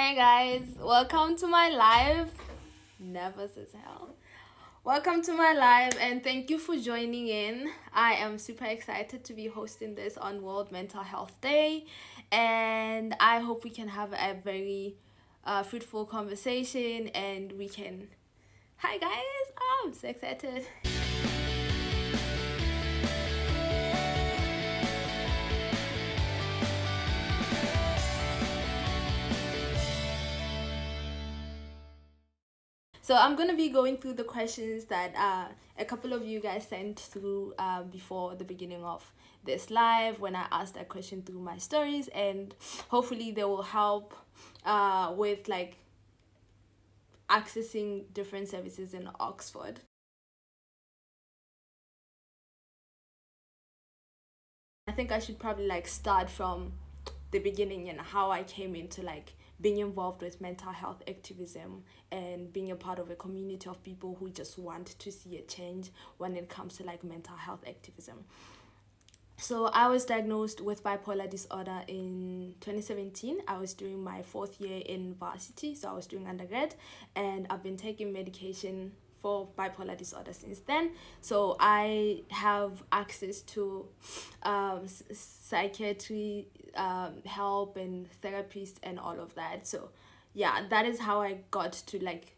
Hey guys, welcome to my live. Nervous as hell. Welcome to my live and thank you for joining in. I am super excited to be hosting this on World Mental Health Day, and I hope we can have a very fruitful conversation and we can. Hi guys, I'm so excited. So I'm gonna be going through the questions that a couple of you guys sent through before the beginning of this live when I asked that question through my stories, and hopefully they will help with like accessing different services in Oxford. I think I should probably like start from the beginning and how I came into like being involved with mental health activism and being a part of a community of people who just want to see a change when it comes to like mental health activism. So I was diagnosed with bipolar disorder in 2017. I was doing my fourth year in varsity, so I was doing undergrad, and I've been taking medication for bipolar disorder since then. So I have access to psychiatry help and therapists and all of that. So yeah, that is how I got to like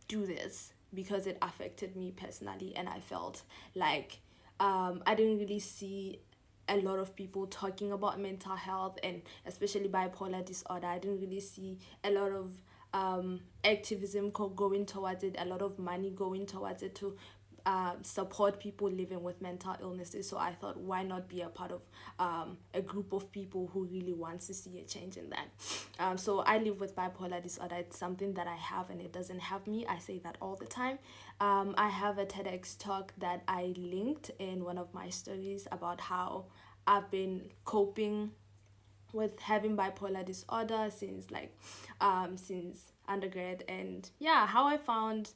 do this because it affected me personally, and I felt like I didn't really see a lot of people talking about mental health and especially bipolar disorder. I didn't really see a lot of activism going towards it, a lot of money going towards it to support people living with mental illnesses. So I thought, why not be a part of a group of people who really wants to see a change in that. So I live with bipolar disorder. It's something that I have and it doesn't have me. I say that all the time. I have a TEDx talk that I linked in one of my stories about how I've been coping with having bipolar disorder since undergrad, and yeah, how I found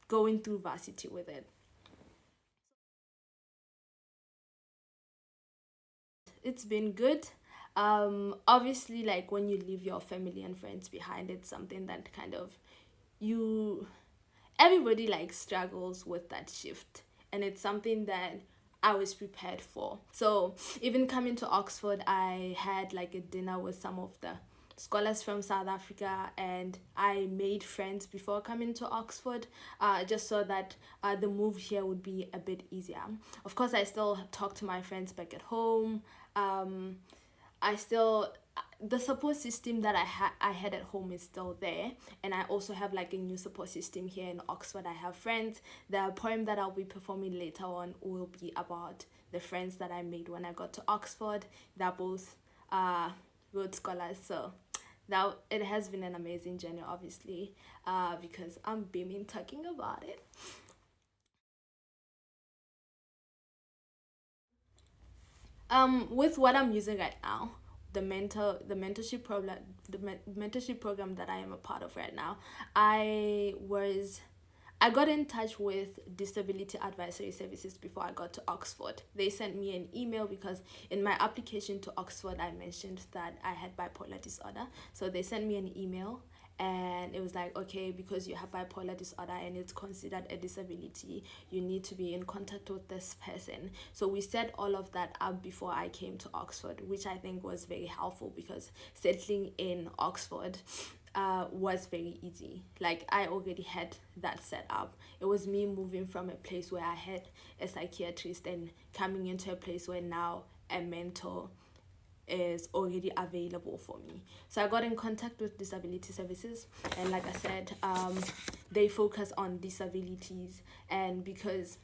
going through varsity with it. It's been good. Obviously, like when you leave your family and friends behind, it's something that kind of you everybody like struggles with that shift, and it's something that I was prepared for. So even coming to Oxford, I had like a dinner with some of the scholars from South Africa, and I made friends before coming to Oxford, just so that the move here would be a bit easier. Of course, I still talk to my friends back at home. um, I still the support system that I had at home is still there, and I also have like a new support system here in Oxford. I have friends. The poem that I'll be performing later on will be about the friends that I made when I got to Oxford. They're both Rhodes scholars, so that it has been an amazing journey, obviously, because I'm beaming talking about it. With what I'm using right now, the mentorship program, mentorship program that I am a part of right now, I was I got in touch with Disability Advisory Services before I got to Oxford. They sent me an email because in my application to Oxford, I mentioned that I had bipolar disorder. So they sent me an email, and it was like, okay, because you have bipolar disorder and it's considered a disability, you need to be in contact with this person. So we set all of that up before I came to Oxford, which I think was very helpful because settling in Oxford was very easy. Like I already had that set up. It was me moving from a place where I had a psychiatrist and coming into a place where now a mentor is already available for me. So I got in contact with disability services, and like I said, they focus on disabilities, and because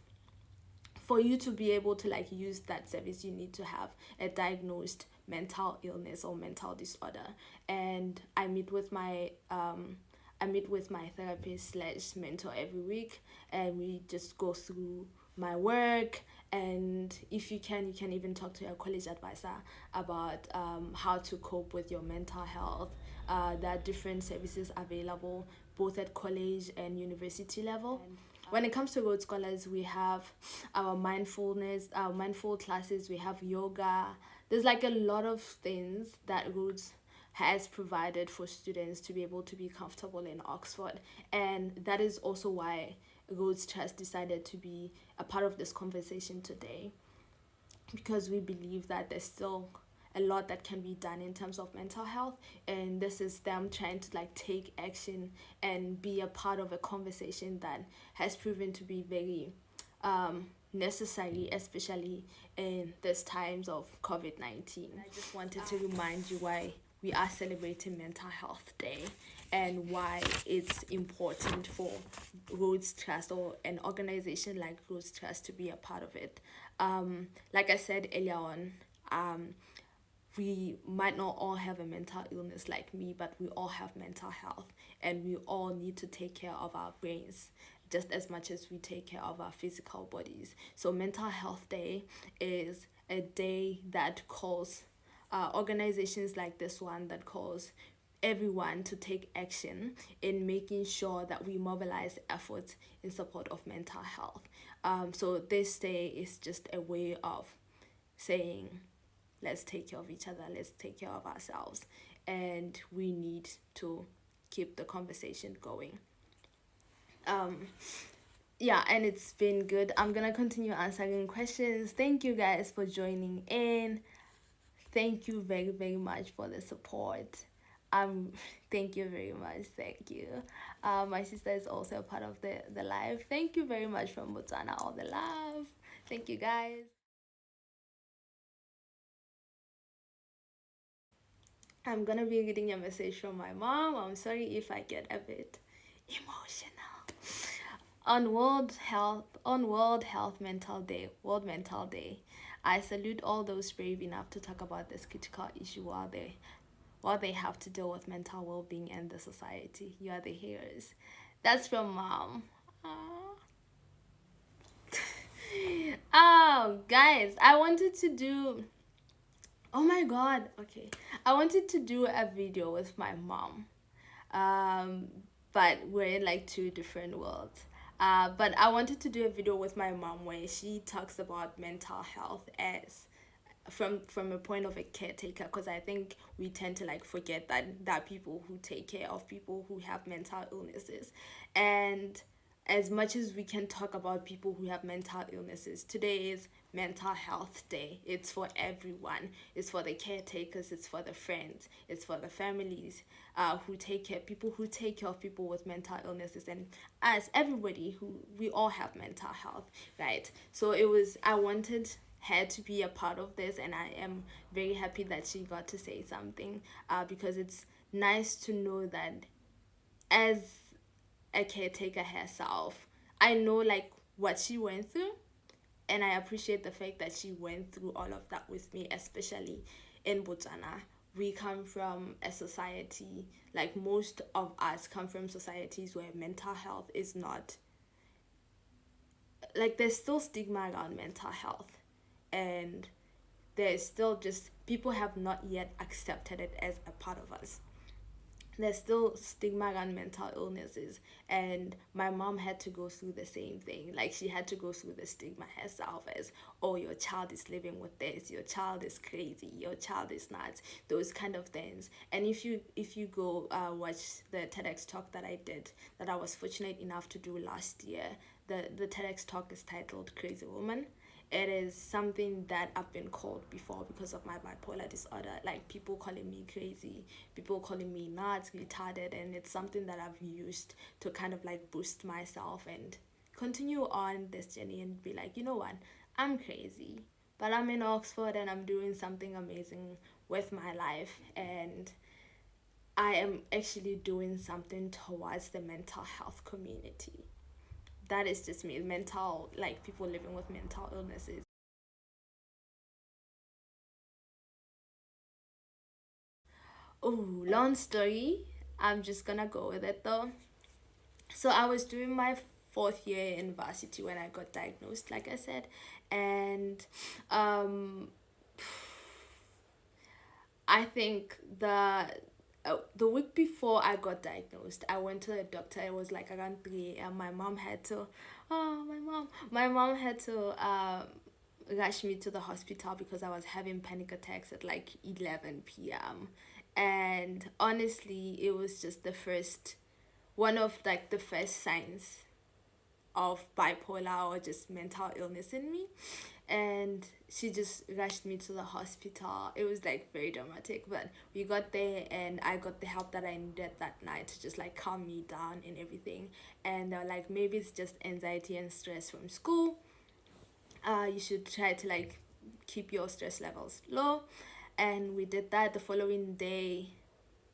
for you to be able to like use that service, you need to have a diagnosed mental illness or mental disorder. And I meet with my therapist slash mentor every week, and we just go through my work. And if you can even talk to your college advisor about how to cope with your mental health. There are different services available both at college and university level. When it comes to Rhodes Scholars, we have our mindfulness, our mindful classes, we have yoga. There's like a lot of things that Rhodes has provided for students to be able to be comfortable in Oxford. And that is also why Rhodes Trust decided to be a part of this conversation today, because we believe that there's still a lot that can be done in terms of mental health, and this is them trying to like take action and be a part of a conversation that has proven to be very necessary, especially in these times of COVID-19. I just wanted to remind you why we are celebrating Mental Health Day and why it's important for Rhodes Trust or an organization like Rhodes Trust to be a part of it. Like I said earlier on, we might not all have a mental illness like me, but we all have mental health, and we all need to take care of our brains just as much as we take care of our physical bodies. So Mental Health Day is a day that calls organizations like this one, that calls everyone to take action in making sure that we mobilize efforts in support of mental health. So this day is just a way of saying, let's take care of each other, let's take care of ourselves, and we need to keep the conversation going. Yeah, and it's been good. I'm gonna continue answering questions. Thank you guys for joining in. Thank you very, very much for the support. Thank you very much. Thank you. My sister is also a part of the live. Thank you very much from Botswana. All the love. Thank you guys. I'm gonna be reading a message from my mom. I'm sorry if I get a bit emotional. World Mental Day, I salute all those brave enough to talk about this critical issue while they have to deal with mental well-being and the society. You are the heroes. That's from mom. Oh, guys, I wanted to do. Oh my god. Okay, I wanted to do a video with my mom. Um, but we're in like two different worlds. But I wanted to do a video with my mom where she talks about mental health as from a point of a caretaker, because I think we tend to like forget that people who take care of people who have mental illnesses. And as much as we can talk about people who have mental illnesses, today is Mental Health Day. It's for everyone. It's for the caretakers, it's for the friends, it's for the families who take care, people who take care of people with mental illnesses, and as everybody who, we all have mental health, right? So I wanted her to be a part of this, and I am very happy that she got to say something, because it's nice to know that as a caretaker herself, I know like what she went through, and I appreciate the fact that she went through all of that with me, especially in Botswana. We come from a society, like most of us come from societies where mental health is not, like there's still stigma around mental health, and there's still just, people have not yet accepted it as a part of us. There's still stigma around mental illnesses, and my mom had to go through the same thing. Like she had to go through the stigma herself, as, oh, your child is living with this, your child is crazy, your child is nuts, those kind of things. And if you go watch the TEDx talk that I did, that I was fortunate enough to do last year, the TEDx talk is titled Crazy Woman. It is something that I've been called before because of my bipolar disorder, like people calling me crazy, people calling me nuts, retarded, and it's something that I've used to kind of like boost myself and continue on this journey and be like, you know what, I'm crazy, but I'm in Oxford and I'm doing something amazing with my life, and I am actually doing something towards the mental health community. That is just me, mental, like people living with mental illnesses. Oh, long story. I'm just gonna go with it though. So I was doing my fourth year university when I got diagnosed, like I said, and I think the week before I got diagnosed, I went to the doctor. It was like around 3 a.m. My mom had to, my mom had to rush me to the hospital because I was having panic attacks at like 11 p.m. And honestly, it was just one of like the first signs of bipolar or just mental illness in me. And she just rushed me to the hospital. It was like very dramatic, but we got there and I got the help that I needed that night to just like calm me down and everything. And they were like, maybe it's just anxiety and stress from school. You should try to like keep your stress levels low. And we did that. The following day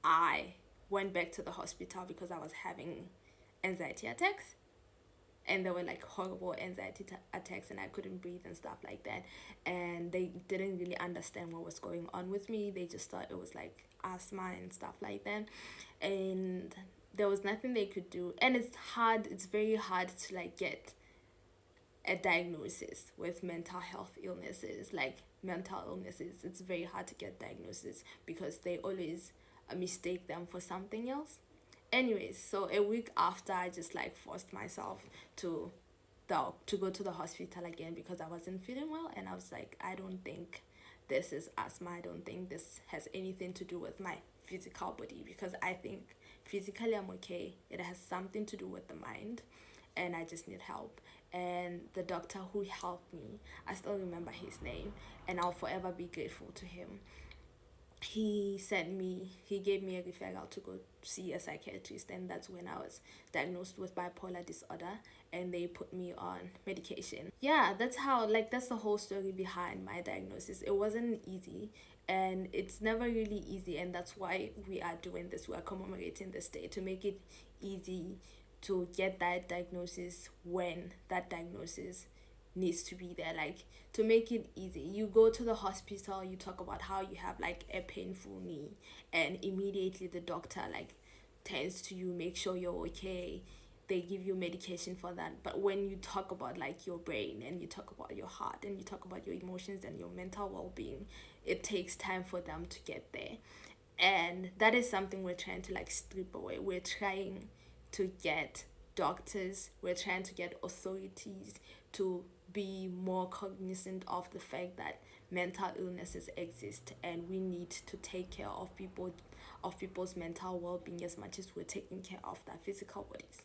I went back to the hospital because I was having anxiety attacks, and they were like horrible anxiety attacks, and I couldn't breathe and stuff like that. And they didn't really understand what was going on with me. They just thought it was like asthma and stuff like that. And there was nothing they could do. And it's very hard to like get a diagnosis with mental health illnesses, like mental illnesses. It's very hard to get diagnosis because they always mistake them for something else. Anyways, so a week after, I just like forced myself to to go to the hospital again because I wasn't feeling well, and I was like, I don't think this is asthma. I don't think this has anything to do with my physical body, because I think physically I'm okay. It has something to do with the mind, and I just need help. And the doctor who helped me, I still remember his name, and I'll forever be grateful to him. He gave me a referral to go see a psychiatrist, and that's when I was diagnosed with bipolar disorder, and they put me on medication. Yeah, that's the whole story behind my diagnosis. It wasn't easy, and it's never really easy, and that's why we are doing this. We are commemorating this day to make it easy to get that diagnosis when that diagnosis needs to be there. Like, to make it easy, you go to the hospital, you talk about how you have like a painful knee, and immediately the doctor like tends to you, make sure you're okay. They give you medication for that. But when you talk about like your brain, and you talk about your heart, and you talk about your emotions and your mental well-being, it takes time for them to get there. And that is something we're trying to like strip away. We're trying to get doctors, we're trying to get authorities to be more cognizant of the fact that mental illnesses exist, and we need to take care of people's mental well-being as much as we're taking care of their physical bodies.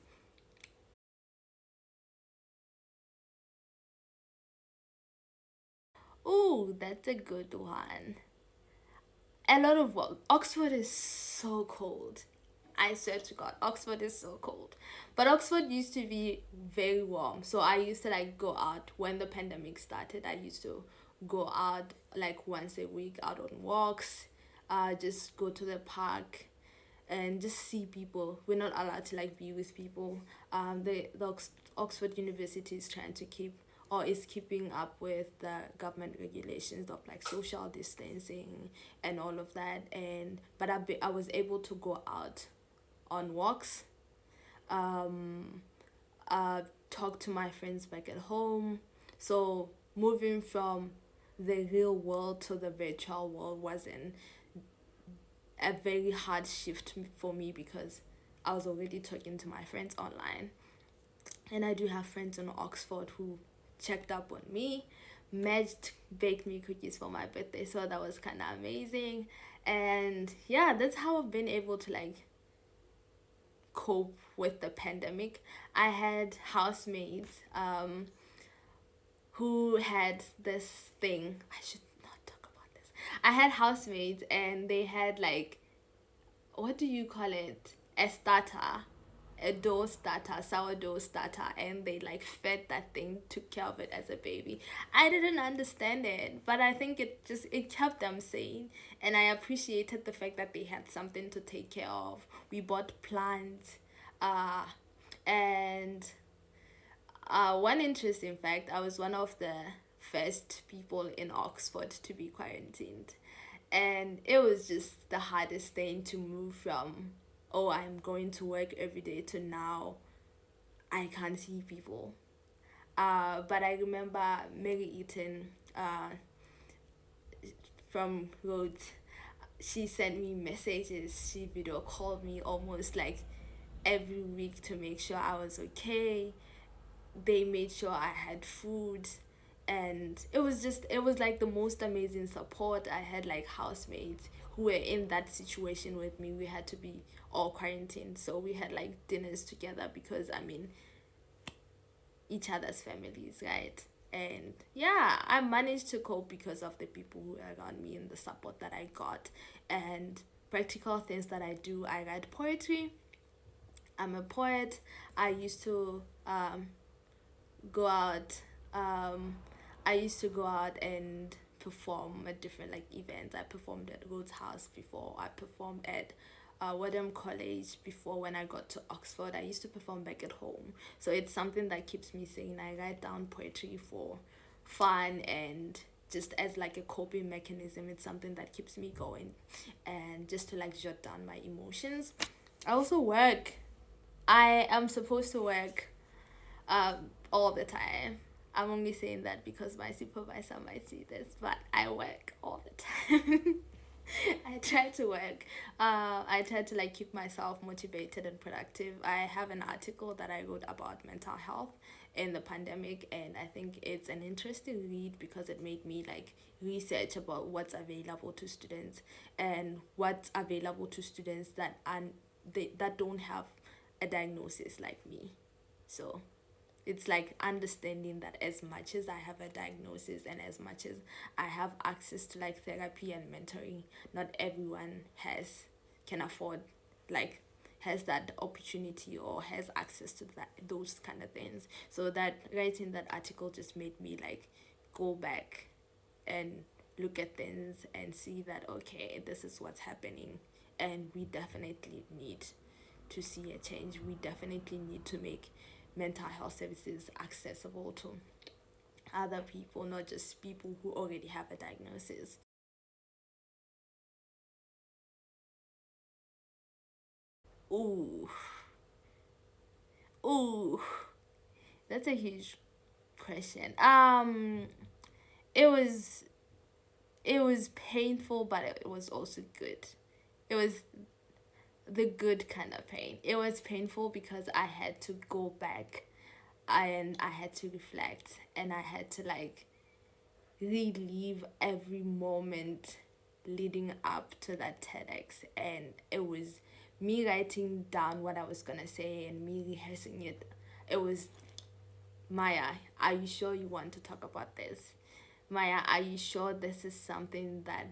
Oh, that's a good one. A lot of work. Oxford is so cold. I swear to God, Oxford is so cold. But Oxford used to be very warm. So I used to like go out when the pandemic started. I used to go out like once a week, out on walks, just go to the park and just see people. We're not allowed to like be with people. Oxford University is trying to keep, or is keeping up with the government regulations of like social distancing and all of that. And but I was able to go out on walks, um, talk to my friends back at home. So moving from the real world to the virtual world wasn't a very hard shift for me, because I was already talking to my friends online. And I do have friends in Oxford who checked up on me, baked me cookies for my birthday, so that was kind of amazing. And yeah, that's how I've been able to like cope with the pandemic. I had housemates who had this thing. I should not talk about this. I had housemates, and they had like, what do you call it? A starter, a dough starter, sourdough starter, and they like fed that thing, took care of it as a baby. I didn't understand it, but I think it kept them sane, and I appreciated the fact that they had something to take care of. We bought plants, uh, and one interesting fact, I was one of the first people in Oxford to be quarantined. And it was just the hardest thing to move from, oh, I'm going to work every day, to now I can't see people. But I remember Mary Eaton from Rhodes, she sent me messages, she video called me almost like every week to make sure I was okay. They made sure I had food, And it was like the most amazing support. I had like housemates who were in that situation with me. We had to be all quarantined, so we had like dinners together because I mean, each other's families, right? And yeah, I managed to cope because of the people who are around me and the support that I got. And practical things that I do, I write poetry. I'm a poet. I used to go out. I used to go out and perform at different like events. I performed at Rhodes House before. I performed at Wadham College before. When I got to Oxford, I used to perform back at home. So it's something that keeps me sane. I write down poetry for fun and just as like a coping mechanism. It's something that keeps me going, and just to like jot down my emotions. I also work. I am supposed to work all the time. I'm only saying that because my supervisor might see this, but I work all the time. I try to work. I try to like keep myself motivated and productive. I have an article that I wrote about mental health in the pandemic, and I think it's an interesting read because it made me like research about what's available to students and what's available to students that don't have a diagnosis like me. So it's like understanding that as much as I have a diagnosis and as much as I have access to like therapy and mentoring, not everyone can afford like has that opportunity or has access to those kind of things. So that writing that article just made me like go back and look at things and see that okay, this is what's happening, and we definitely need to see a change. We definitely need to make mental health services accessible to other people, not just people who already have a diagnosis. Ooh, ooh, that's a huge question. It was it was painful, but it was also good. It was the good kind of pain. It was painful because I had to go back and I had to reflect and I had to like relive every moment leading up to that TEDx, and it was me writing down what I was gonna say and me rehearsing it. It was Maya, are you sure you want to talk about this? Maya, are you sure this is something that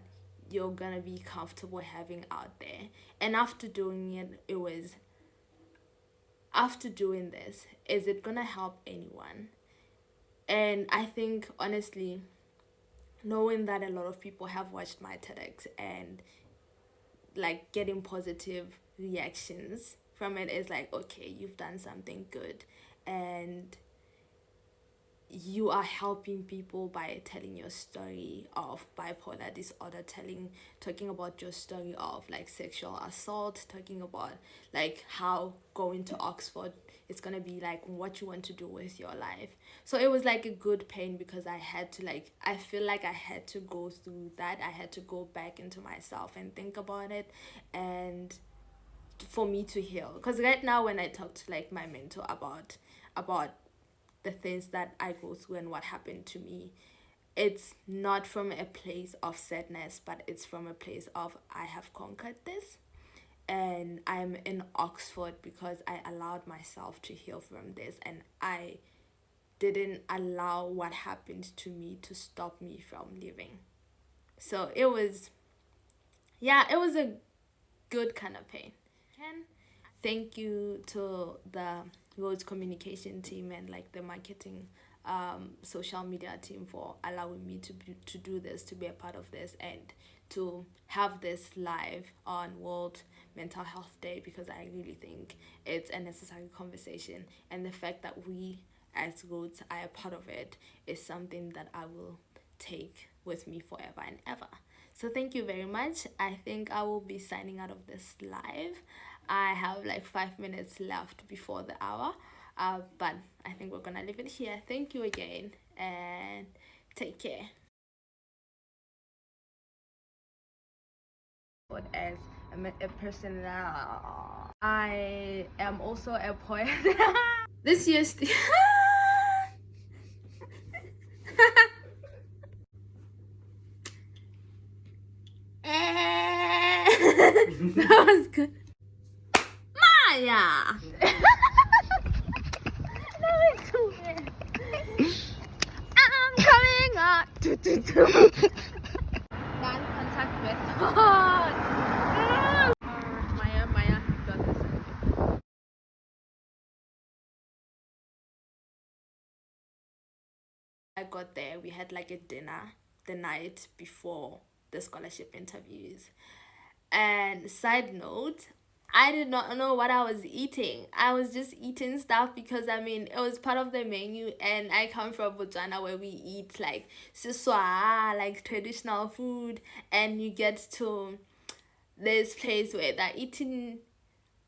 you're gonna be comfortable having out there? And after doing it, it was after doing this, is it gonna help anyone? And I think honestly, knowing that a lot of people have watched my TEDx and like getting positive reactions from it is like, okay, you've done something good, and you are helping people by telling your story of bipolar disorder, talking about your story of like sexual assault, talking about like how going to Oxford is gonna be like what you want to do with your life. So it was like a good pain because I feel like I had to go through that. I had to go back into myself and think about it, and for me to heal. Because right now when I talk to like my mentor about the things that I go through and what happened to me, it's not from a place of sadness, but it's from a place of I have conquered this, and I'm in Oxford because I allowed myself to heal from this, and I didn't allow what happened to me to stop me from living. So it was, yeah, it was a good kind of pain. Ken, thank you to the Rhodes communication team and like the marketing social media team for allowing me to do this, to be a part of this, and to have this live on World Mental Health Day, because I really think it's a necessary conversation, and the fact that we as Rhodes are a part of it is something that I will take with me forever and ever. So thank you very much. I think I will be signing out of this live. I have like 5 minutes left before the hour, but I think we're gonna leave it here. Thank you again, and take care. As a person, I am also a poet. This year's That was good. Maya! No, it's too bad. I'm coming up. Non-contact method. Maya, you got this. I got there, we had like a dinner the night before the scholarship interviews. And side note, I did not know what I was eating. I was just eating stuff because I mean it was part of the menu, and I come from Botswana where we eat like siswa, like traditional food, and you get to this place where they're eating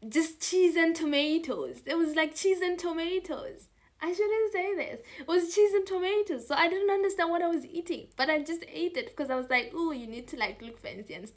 just cheese and tomatoes. It was like cheese and tomatoes. I shouldn't say this. It was cheese and tomatoes. So I didn't understand what I was eating. But I just ate it because I was like, ooh, you need to like look fancy and stuff.